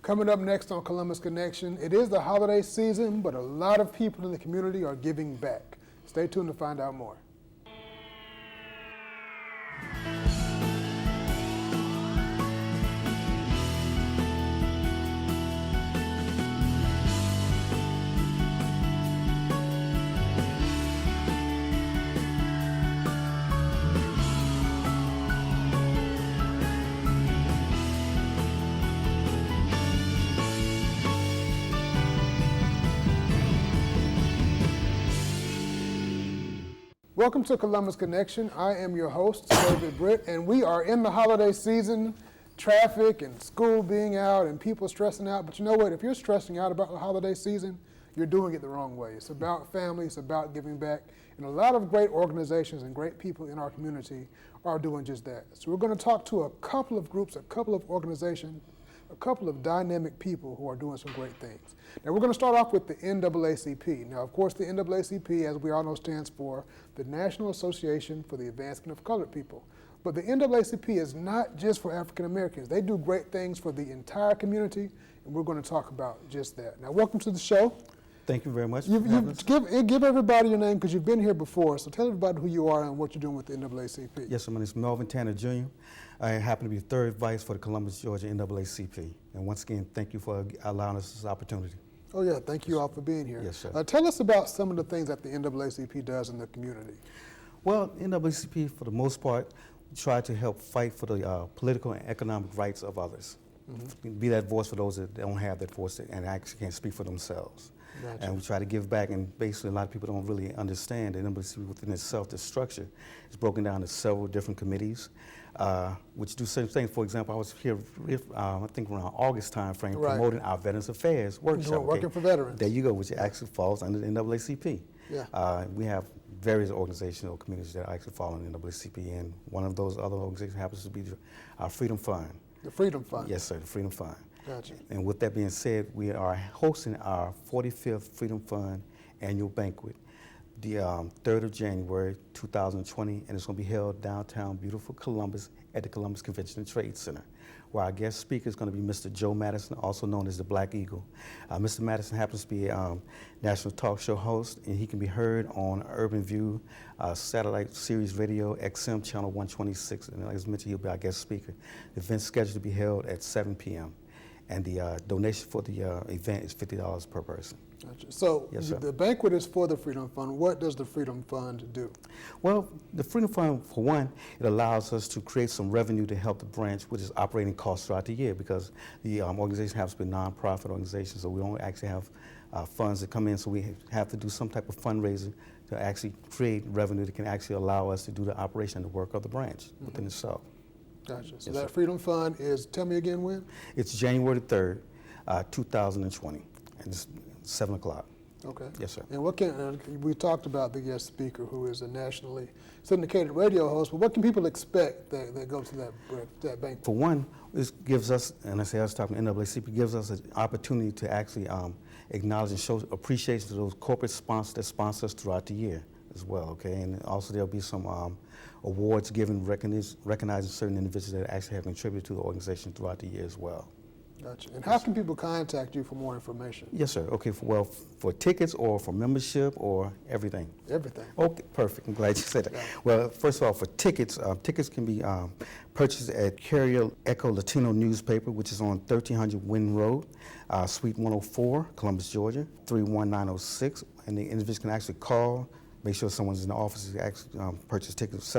Coming up next on Columbus Connection, it is the holiday season, but a lot of people in the community are giving back. Stay tuned to find out more. Welcome to Columbus Connection. I am your host, David Britt, and we are in the holiday season, traffic and school being out and people stressing out. But you know what? If you're stressing out about the holiday season, you're doing it the wrong way. It's about family, it's about giving back. And a lot of great organizations and great people in our community are doing just that. So we're going to talk to a couple of groups, a couple of organizations, a couple of dynamic people who are doing some great things. Now we're going to start off with the NDoubleACP. Now of course the NDoubleACP, as we all know, stands for the National Association for the Advancement of Colored People. But the NDoubleACP is not just for African Americans. They do great things for the entire community, and we're going to talk about just that. Now welcome to the show. Thank you very much. Give everybody your name because you've been here before, so tell everybody who you are and what you're doing with the NDoubleACP. Yes, sir. My name is Melvin Tanner Jr. I happen to be third vice for the Columbus, Georgia NDoubleACP. And once again, thank you for allowing us this opportunity. Oh yeah, thank you all for being here. Yes, sir. Tell us about some of the things that the NDoubleACP does in the community. Well, NDoubleACP, for the most part, try to help fight for the political and economic rights of others. Mm-hmm. Be that voice for those that don't have that voice and actually can't speak for themselves. Gotcha. And we try to give back, and basically a lot of people don't really understand that NDoubleACP within itself, the structure is broken down into several different committees, which do certain things. For example, I was here, I think around August time frame, promoting our Veterans Affairs workshop. Working for veterans. There you go, which actually falls under the NDoubleACP. Yeah. We have various organizational communities that actually fall under the NDoubleACP, and one of those other organizations happens to be our Freedom Fund. The Freedom Fund? Yes, sir, the Freedom Fund. Gotcha. And with that being said, we are hosting our 45th Freedom Fund annual banquet the 3rd of January 2020, and it's going to be held downtown beautiful Columbus at the Columbus Convention and Trade Center, where our guest speaker is going to be Mr. Joe Madison, also known as the Black Eagle. Mr. Madison happens to be a national talk show host, and he can be heard on Urban View, satellite series radio, XM channel 126, and as mentioned, he'll be our guest speaker. The event's scheduled to be held at 7 p.m. And the donation for the event is $50 per person. Gotcha. So yes, the banquet is for the Freedom Fund. What does the Freedom Fund do? Well, the Freedom Fund, for one, it allows us to create some revenue to help the branch with its operating costs throughout the year, because the organization happens to be a nonprofit organization, so we don't actually have funds that come in, so we have to do some type of fundraising to actually create revenue that can actually allow us to do the operation and the work of the branch within itself. Gotcha. So yes, that sir. Freedom Fund is, tell me again when? It's January 3rd, 2020, and it's 7 o'clock. Okay. Yes, sir. And what can, we talked about the guest speaker who is a nationally syndicated radio host, but what can people expect that go to that banquet? For one, this gives us, and I was talking to NAACP, gives us an opportunity to actually acknowledge and show appreciation to those corporate sponsors that sponsor us throughout the year as well, okay? And also there'll be some awards given recognizing certain individuals that actually have contributed to the organization throughout the year as well. Gotcha. And how can people contact you for more information? Yes, sir. Okay, for tickets or for membership or everything? Everything. Okay, perfect. I'm glad you said that. Yeah. Well, first of all, for tickets, tickets can be purchased at Carrier Echo Latino newspaper, which is on 1300 Wynn Road, Suite 104, Columbus, Georgia, 31906. And the individuals can actually call, make sure someone's in the office to actually purchase tickets,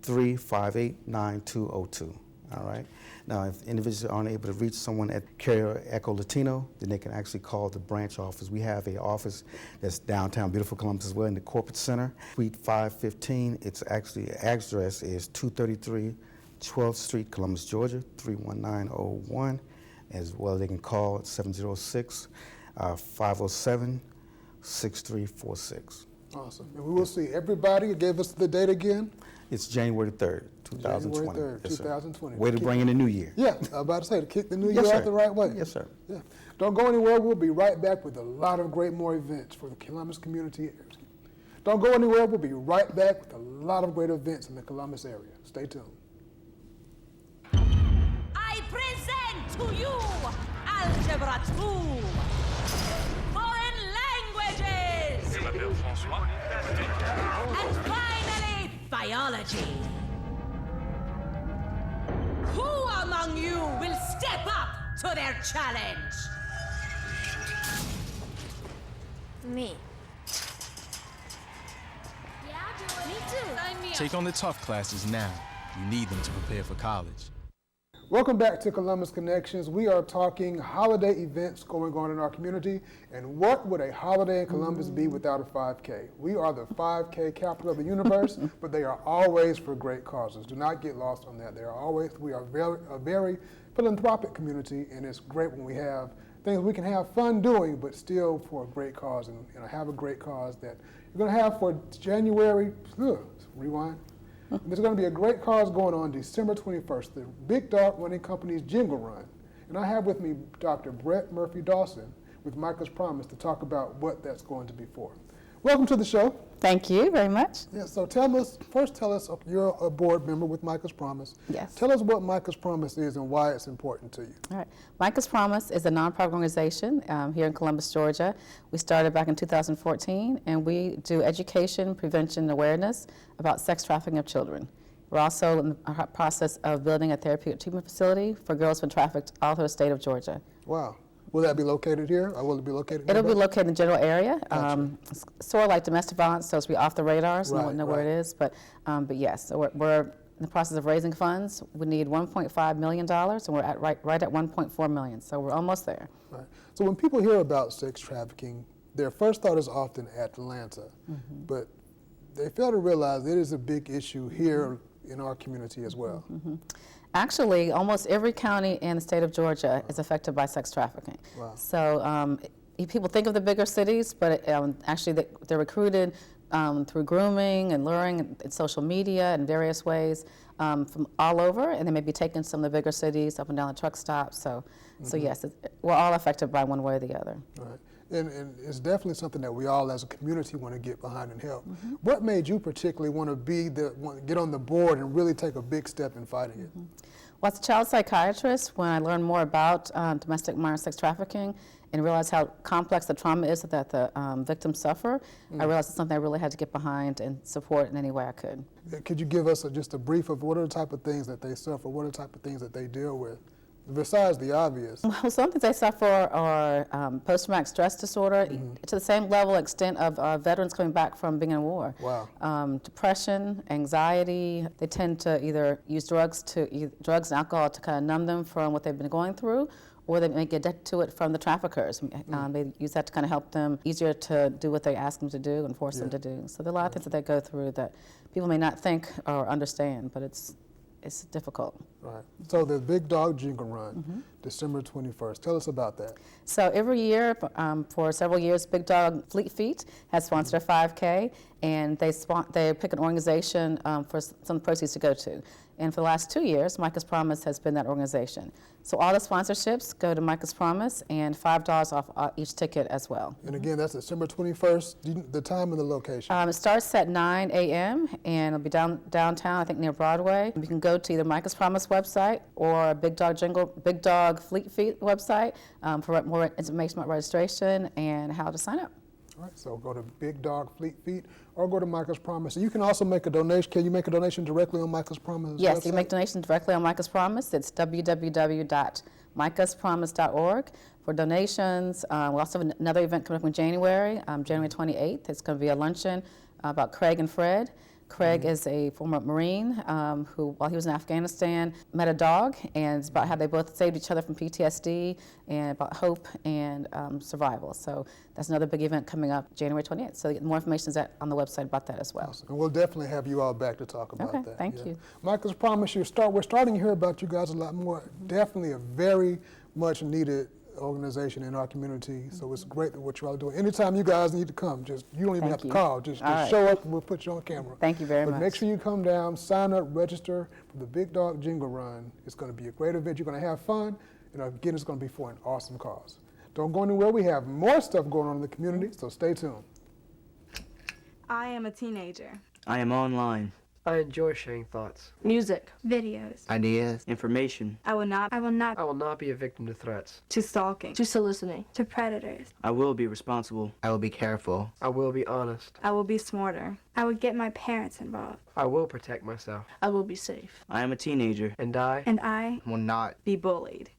706-358-9202. All right. Now, if individuals aren't able to reach someone at Carrier Echo Latino, then they can actually call the branch office. We have an office that's downtown, beautiful Columbus as well, in the corporate center, Suite 515. It's actually, address is 233 12th Street, Columbus, Georgia, 31901. As well, they can call at 706-507-6346. Awesome. And we will see everybody. Give us the date again. It's January 3rd, 2020. January 3rd, yes, 2020. Way to bring in the new year. Yeah, I was about to say, to kick the new yes, year sir. out the right way. Yes, sir. Yeah. Don't go anywhere. We'll be right back with a lot of great more events for the Columbus community. Don't go anywhere. We'll be right back with a lot of great events in the Columbus area. Stay tuned. I present to you Algebra 2. Foreign languages. And finally, biology. Who among you will step up to their challenge? Me. Yeah, I'll do it. Me too. Sign me up. Take on the tough classes now. You need them to prepare for college. Welcome back to Columbus Connections. We are talking holiday events going on in our community, and what would a holiday in Columbus be without a 5K? We are the 5K capital of the universe, but they are always for great causes. Do not get lost on that. We are a very philanthropic community, and it's great when we have things we can have fun doing, but still for a great cause, and have a great cause that you're going to have for January, rewind. There's going to be a great cause going on December 21st, the Big Dog Running Company's Jingle Run. And I have with me Dr. Brett Murphy-Dawson with Micah's Promise to talk about what that's going to be for. Welcome to the show. Thank you very much. Yeah, so tell us, you're a board member with Micah's Promise. Yes. Tell us what Micah's Promise is and why it's important to you. All right. Micah's Promise is a nonprofit organization here in Columbus, Georgia. We started back in 2014, and we do education, prevention, and awareness about sex trafficking of children. We're also in the process of building a therapeutic treatment facility for girls who have been trafficked all through the state of Georgia. Wow. Will that be located here, or will it be located It'll be located in the general area. Gotcha. Sort of like domestic violence, so it's be off the radar, so no one know where it is. But yes, so we're in the process of raising funds. We need $1.5 million, and we're at right at 1.4 million. So we're almost there. Right. So when people hear about sex trafficking, their first thought is often Atlanta, but they fail to realize it is a big issue here in our community as well. Actually, almost every county in the state of Georgia is affected by sex trafficking. Wow. So people think of the bigger cities, but actually they're recruited through grooming and luring and social media and various ways from all over, and they may be taken to some of the bigger cities up and down the truck stops. So yes, we're all affected by one way or the other. Right. And it's definitely something that we all as a community want to get behind and help. What made you particularly want to get on the board and really take a big step in fighting it? Well, as a child psychiatrist, when I learned more about domestic minor sex trafficking and realized how complex the trauma is that the victims suffer, I realized it's something I really had to get behind and support in any way I could. Could you give us just a brief of what are the type of things that they suffer, what are the type of things that they deal with? Besides the obvious. Well, some things they suffer are post-traumatic stress disorder to the same level, extent of veterans coming back from being in war. Wow. Depression, anxiety. They tend to either use drugs and alcohol to kind of numb them from what they've been going through, or they may get addicted to it from the traffickers. They use that to kind of help them easier to do what they ask them to do and force them to do. So there are a lot of things that they go through that people may not think or understand, but it's difficult. Right. So the Big Dog Jingle Run, December 21st. Tell us about that. So every year, for several years, Big Dog Fleet Feet has sponsored a 5K, and they pick an organization for some proceeds to go to. And for the last 2 years, Micah's Promise has been that organization. So all the sponsorships go to Micah's Promise, and $5 off each ticket as well. And again, that's December 21st, the time and the location. It starts at 9 a.m. and it'll be downtown, I think near Broadway. You can go to either Micah's Promise website or Big Dog Fleet Feet website for more information about registration and how to sign up. All right, so go to Big Dog Fleet Feet or go to Micah's Promise. And you can also make a donation. Can you make a donation directly on Micah's Promise? Yes, website? you can make donations directly on Micah's Promise. It's www.micahspromise.org for donations. We also have another event coming up in January, January 28th. It's going to be a luncheon about Craig and Fred. Craig is a former Marine who, while he was in Afghanistan, met a dog, and it's about how they both saved each other from PTSD and about hope and survival. So that's another big event coming up January 28th. So more information is on the website about that as well. Awesome. And we'll definitely have you all back to talk about that. Thank you. Micah's Promise, we're starting to hear about you guys a lot more. Definitely a very much needed organization in our community, so it's great that what you're all doing. Anytime you guys need to come, you don't even have to call, just show up and we'll put you on camera. Thank you very much. But make sure you come down, sign up, register for the Big Dog Jingle Run. It's going to be a great event. You're going to have fun, and again, it's going to be for an awesome cause. Don't go anywhere. We have more stuff going on in the community, so stay tuned. I am a teenager. I am online. I enjoy sharing thoughts. Music. Videos. Ideas. Information. I will not be a victim to threats. To stalking. To soliciting. To predators. I will be responsible. I will be careful. I will be honest. I will be smarter. I will get my parents involved. I will protect myself. I will be safe. I am a teenager. And I will not be bullied.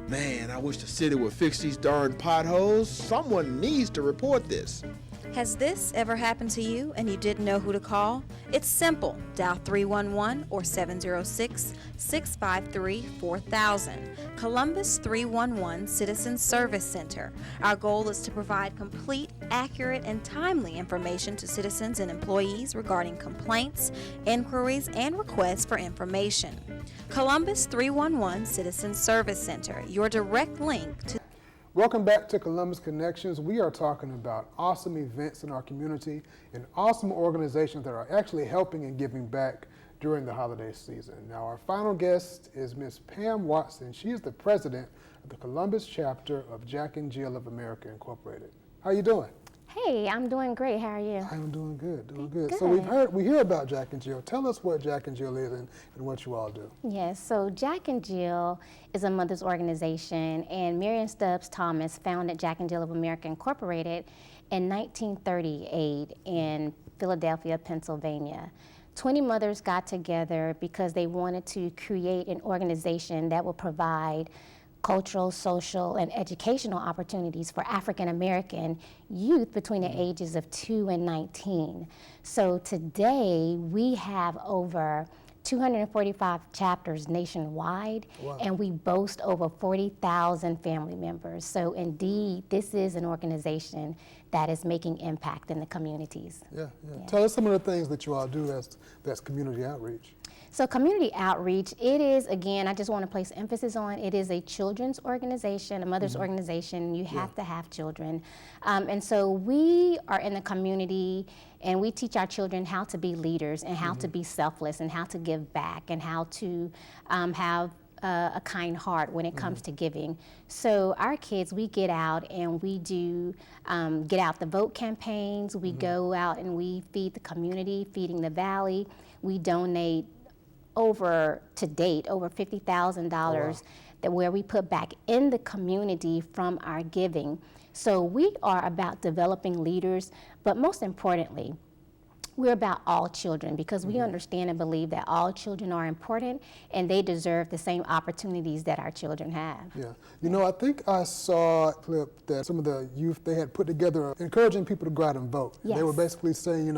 Man, I wish the city would fix these darn potholes. Someone needs to report this. Has this ever happened to you and you didn't know who to call? It's simple. Dial 311 or 706-653-4000. Columbus 311 Citizen Service Center. Our goal is to provide complete, accurate, and timely information to citizens and employees regarding complaints, inquiries, and requests for information. Columbus 311 Citizen Service Center, your direct link to... Welcome back to Columbus Connections. We are talking about awesome events in our community and awesome organizations that are actually helping and giving back during the holiday season. Now, our final guest is Ms. Pam Watson. She is the president of the Columbus chapter of Jack and Jill of America Incorporated. How are you doing? Hey, I'm doing great. How are you? I'm doing good, doing good. So we hear about Jack and Jill. Tell us what Jack and Jill is and what you all do. Yes, so Jack and Jill is a mother's organization, and Marion Stubbs Thomas founded Jack and Jill of America Incorporated in 1938 in Philadelphia, Pennsylvania. 20 mothers got together because they wanted to create an organization that would provide cultural, social, and educational opportunities for African American youth between the ages of 2 and 19. So today we have over 245 chapters nationwide, wow, and we boast over 40,000 family members. So indeed, this is an organization that is making impact in the communities. Yeah. Tell us some of the things that you all do that's community outreach. So community outreach, it is, again, I just want to place emphasis on, it is a children's organization, a mother's organization. You have to have children. And so we are in the community and we teach our children how to be leaders and how to be selfless and how to give back and how to have a kind heart when it comes to giving. So our kids, we get out and we do get out the vote campaigns. We go out and we feed the community, Feeding the Valley. We donate to date, over $50,000 that where we put back in the community from our giving. So we are about developing leaders, but most importantly, we're about all children because we understand and believe that all children are important and they deserve the same opportunities that our children have. Yeah. You know, I think I saw a clip that some of the youth, they had put together encouraging people to go out and vote. Yes. They were basically saying,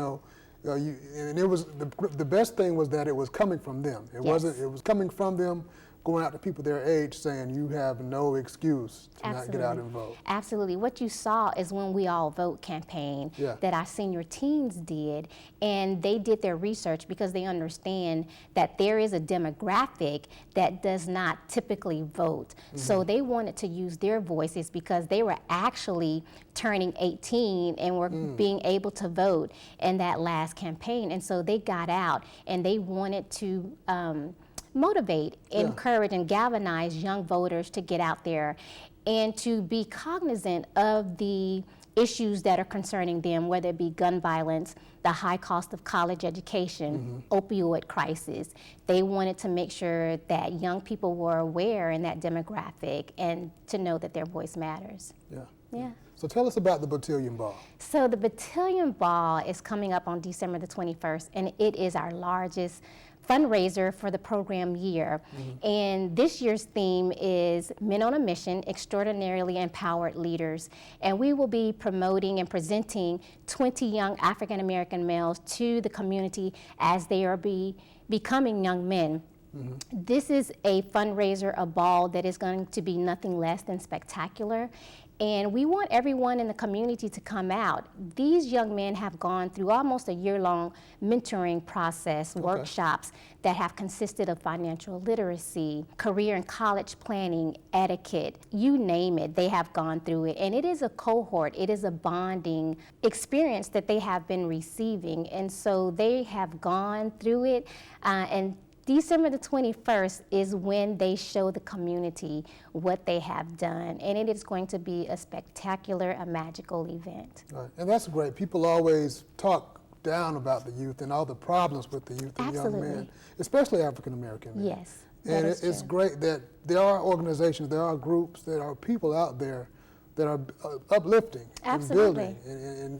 and it was the best thing was that it was coming from them. It wasn't. It was coming from them, going out to people their age, saying you have no excuse to not get out and vote. Absolutely. What you saw is when We All Vote campaign that our senior teens did, and they did their research because they understand that there is a demographic that does not typically vote. So they wanted to use their voices because they were actually turning 18 and were being able to vote in that last campaign. And so they got out and they wanted to motivate, encourage, and galvanize young voters to get out there and to be cognizant of the issues that are concerning them, whether it be gun violence, the high cost of college education, opioid crisis. They wanted to make sure that young people were aware in that demographic and to know that their voice matters. Yeah. So tell us about the Battalion Ball. So the Battalion Ball is coming up on December the 21st, and it is our largest fundraiser for the program year. And this year's theme is Men on a Mission, Extraordinarily Empowered Leaders. And we will be promoting and presenting 20 young African American males to the community as they are becoming young men. This is a fundraiser, a ball that is going to be nothing less than spectacular. And we want everyone in the community to come out. These young men have gone through almost a year-long mentoring process, workshops that have consisted of financial literacy, career and college planning, etiquette, you name it, they have gone through it. And it is a cohort, it is a bonding experience that they have been receiving. And so they have gone through it, and December the 21st is when they show the community what they have done, and it is going to be a spectacular, a magical event. Right. And that's great. People always talk down about the youth and all the problems with the youth and young men, especially African American men. Yes. And it's great that there are organizations, there are groups, there are people out there that are uplifting and building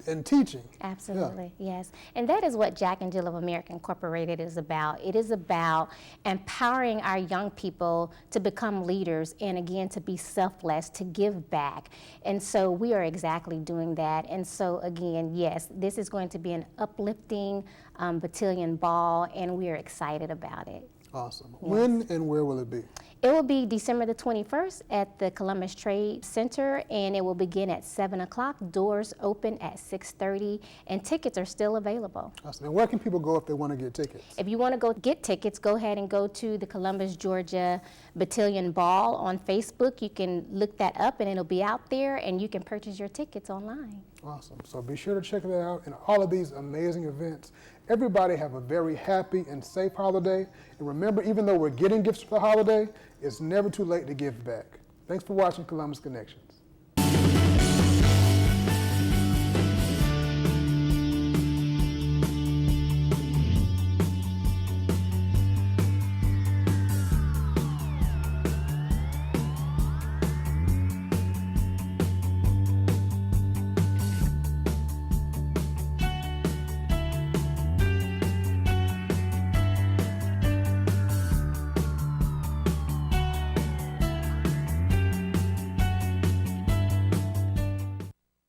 and teaching. Absolutely, yes. And that is what Jack and Jill of America Incorporated is about. It is about empowering our young people to become leaders and, again, to be selfless, to give back. And so we are exactly doing that. And so, again, yes, this is going to be an uplifting battalion ball, and we are excited about it. Awesome. Yes. When and where will it be? It will be December the 21st at the Columbus Trade Center, and it will begin at 7 o'clock. Doors open at 6:30, and tickets are still available. Awesome. And where can people go if they want to get tickets? If you want to go get tickets, go ahead and go to the Columbus, Georgia Battalion Ball on Facebook. You can look that up, and it'll be out there, and you can purchase your tickets online. Awesome. So be sure to check that out and all of these amazing events. Everybody have a very happy and safe holiday. And remember, even though we're getting gifts for the holiday, it's never too late to give back. Thanks for watching Columbus Connection.